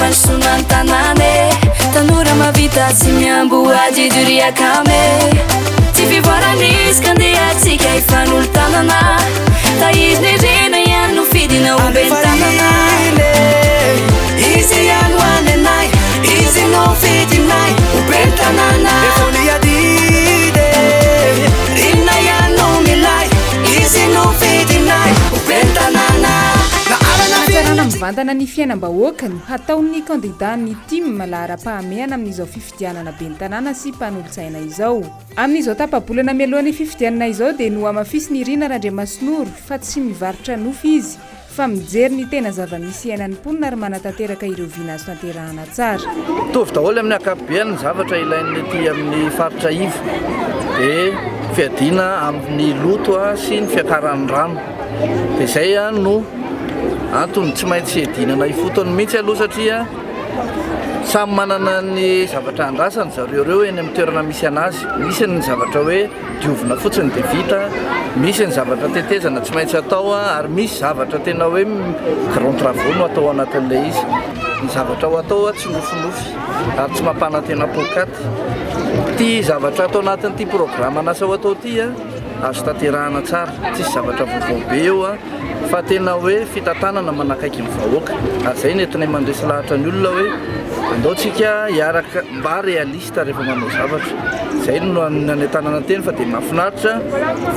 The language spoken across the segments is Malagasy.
fansonoantanane tanora mavita tsy miamboajijoriakame tsy fivoaranisy kandehatsika ifanolo tanana taizny rena ihany no fidina ombeny tanana izy ihany hoanenay izy no fidinay ombeny tanana efoliadide rinona ihany no milay izy no fidinay ombeny tanana atsarana mivantana ny fiainam-bahoaka no hataon'ny kandida ny tim malahara-pahamehana amin'izao fifidianana ben'ny tanàna sy mpanolotsaina izao amin'izao tapabolana mialohan'ny fifidianana izao dia no amafisy ny Irina Randriamasinoro fa tsy mivarotra nofo izy fa mijery ny tena zava-misy iainan'ny mponina ary manatanteraka ireo vina azo tanterahana tsara tovy daholo amin'ny akapobeany ny zavatra ilain'ny ety amin'ny faritra ivo dia fiadiana amin'ny loto sy ny fiakaran'ny rano dia izay no antony tsy maintsy edinana ifotony mihitsy aloha satria samy manana ny zavatra andrasany zareo reo eny amin'ny toerana misy anazy misy ny zavatra hoe diovina fotsiny dia vita misy ny zavatra tetezana tsy maintsy atao ary misy zavatra tena hoe grand travaux no atao anatin'ilay izy ny zavatra ho atao tsy nofinofy ary tsy mampana tena pokaty ty zavatra atao anatin'ity programma nasa ho atao ty azo tanterahana tsara tsisy zavatra vaovao be eo fa tena hoe fitantanana manakaiky ny vahoaka ary zay nentinay mandresy lahatra ny olona hoe andaotsika hiaraka mba réaliste rehefa manao zavatra zay no nanentanana teny fa dia mahafinaritra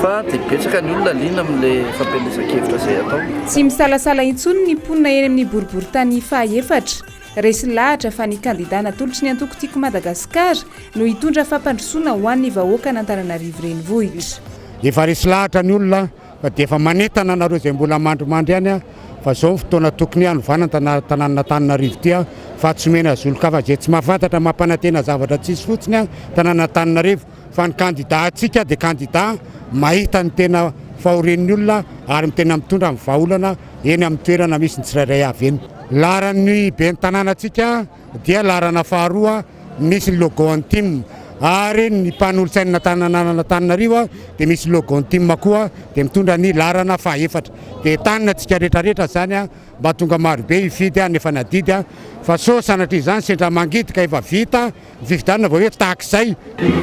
fa dia betsaka ny olona liana amin'la fampelezan-kevitra zay atao tsy misalasala intsony ny mponina eny amin'ny boriboritany fahaefatra resy lahatra fa ny kandida natolotry ny antoko-tiako Madagasikara no hitondra fampandrosoana ho an'ny vahoaka n'Antananarivo renivohitra efa resy lahatra ny olona fa dia efa manentana anareo izay mbola mandromandry ihany fa zao ny fotoana tokony hanovana tanàn'Antananarivo ty fa tsy mena zolokava zay tsy mahafantatra mampanantena zavatra tsisy fotsiny tanàn'Antananarivo fa ny kandida atsika dia kandida mahita ny tena fahoren'ny olona ary tena mitondra amin'ny vahaolana eny amin'ny toerana misy ny tsirairay avy eny laharan'ny ben'ny tanànatsika dia laharana faharoa misy ny logo antime ary ny mpanolotsaina tanàn'Antananarivo dia misy logo antime koa dia mitondra ny laharana fahaefatra dia tanina tsika rehetrarehetra zany mba tonga marobe hifidy nefa nadidy fa so sanatria izany sendra mangidika efa vita fifidianana vao hoe tahaka izay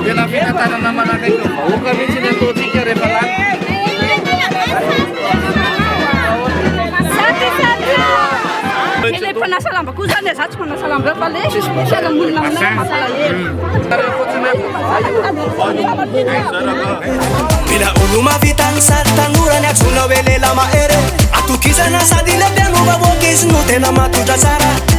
tena fitantanana manakaiky vahoaka mihitsy ny ataontsika rehefa Ele panasa lamba koa zany za tsy manasa lamba fa le fiarahamonina aminay mampalahelo mila olo mavita ny sary tanora ny atsona hoe lela mahery atokisana sady le mpianova voaka izy no tena matondra tsara